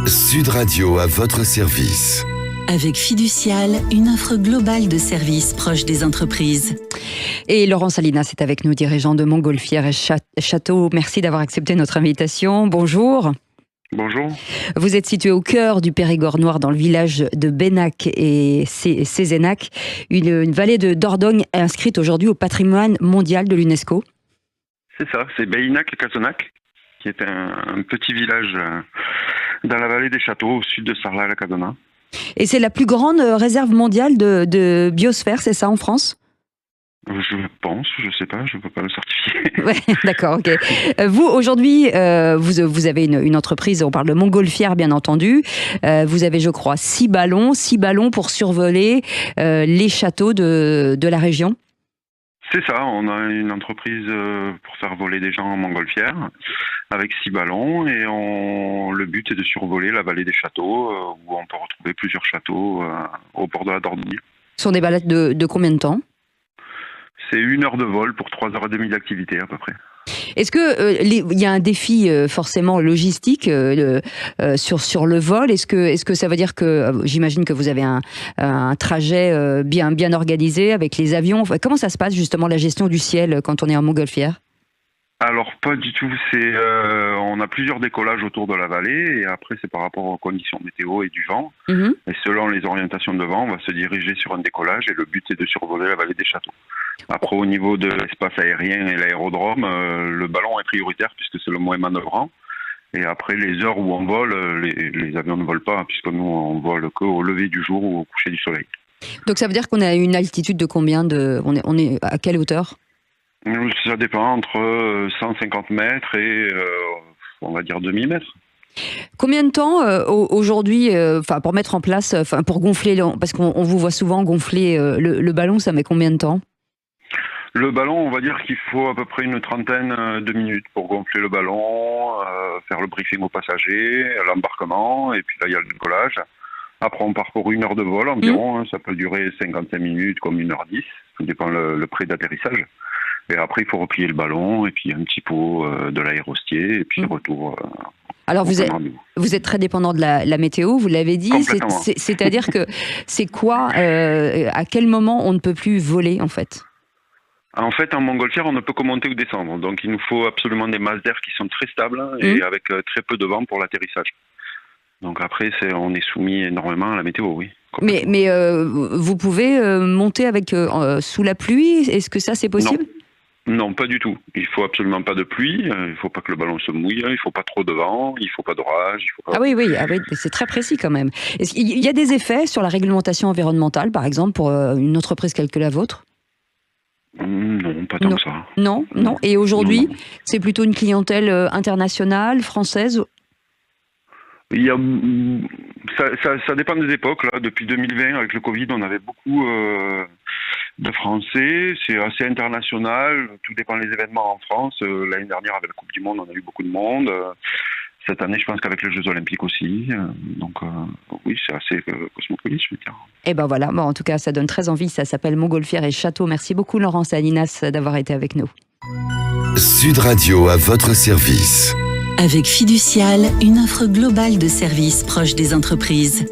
Sud Radio à votre service. Avec Fiducial, une offre globale de services proches des entreprises. Et Laurent Salinas est avec nous, dirigeant de Montgolfière et Château. Merci d'avoir accepté notre invitation. Bonjour. Bonjour. Vous êtes situé au cœur du Périgord noir, dans le village de Benac et Cézenac, une vallée de Dordogne inscrite aujourd'hui au patrimoine mondial de l'UNESCO. C'est ça, c'est Beinac-Cazenac, qui est un petit village dans la vallée des Châteaux, au sud de Sarlat-la-Cadona. Et c'est la plus grande réserve mondiale de biosphère, c'est ça, en France ? Je pense, je sais pas, je ne peux pas le certifier. Ouais, d'accord, ok. Vous, aujourd'hui, vous avez une entreprise, on parle de Montgolfière, bien entendu. Vous avez, je crois, 6 ballons pour survoler les châteaux de la région. C'est ça, on a une entreprise pour faire voler des gens en Montgolfière, avec 6 ballons, et le but est de survoler la vallée des châteaux, où on peut retrouver plusieurs châteaux au bord de la Dordogne. Ce sont des balades de combien de temps ? C'est 1 heure de vol pour 3h30 d'activité à peu près. Est-ce que il y a un défi forcément logistique sur le vol ? Est-ce que ça veut dire que j'imagine que vous avez un trajet bien organisé avec les avions ? Comment ça se passe justement la gestion du ciel quand on est en Montgolfière ? Alors pas du tout, on a plusieurs décollages autour de la vallée et après c'est par rapport aux conditions météo et du vent. Mmh. Et selon les orientations de vent, on va se diriger sur un décollage et le but est de survoler la vallée des châteaux. Après au niveau de l'espace aérien et l'aérodrome, le ballon est prioritaire puisque c'est le moins manœuvrant. Et après les heures où on vole, les avions ne volent pas puisque nous on vole qu'au lever du jour ou au coucher du soleil. Donc ça veut dire qu'on a une altitude de combien on est à quelle hauteur ? Ça dépend, entre 150 mètres et on va dire 2000 mètres. Combien de temps aujourd'hui, pour mettre en place, pour gonfler, parce qu'on vous voit souvent gonfler le ballon, ça met combien de temps ? Le ballon, on va dire qu'il faut à peu près une trentaine de minutes pour gonfler le ballon, faire le briefing aux passagers, l'embarquement, et puis là il y a le décollage. Après on part pour 1 heure de vol environ, ça peut durer 55 minutes comme 1h10, tout dépend le prix d'atterrissage. Et après, il faut replier le ballon, et puis un petit pot de l'aérostier, et puis retour. Alors, vous êtes très dépendant de la météo, vous l'avez dit. C'est-à-dire que c'est quoi, à quel moment on ne peut plus voler, en fait ? En fait, en Montgolfière, on ne peut que monter ou descendre. Donc, il nous faut absolument des masses d'air qui sont très stables, et avec très peu de vent pour l'atterrissage. Donc après, on est soumis énormément à la météo, oui. Mais vous pouvez monter avec sous la pluie ? Est-ce que ça, c'est possible ? Non, pas du tout. Il faut absolument pas de pluie, il ne faut pas que le ballon se mouille, il ne faut pas trop de vent, il ne faut pas d'orage. Ah oui, c'est très précis quand même. Est-ce qu'il y a des effets sur la réglementation environnementale, par exemple, pour une entreprise telle que la vôtre ? Non, pas tant que ça. Non. Et aujourd'hui, c'est plutôt une clientèle internationale, française ? Ça dépend des époques. Là. Depuis 2020, avec le Covid, on avait beaucoup de Français. C'est assez international. Tout dépend des événements en France. L'année dernière, avec la Coupe du Monde, on a eu beaucoup de monde. Cette année, je pense qu'avec les Jeux Olympiques aussi. Donc, oui, c'est assez cosmopolite, je veux dire. Et ben voilà. En tout cas, ça donne très envie. Ça s'appelle Montgolfière et Château. Merci beaucoup, Laurent Salinas, d'avoir été avec nous. Sud Radio à votre service. Avec Fiducial, une offre globale de services proches des entreprises.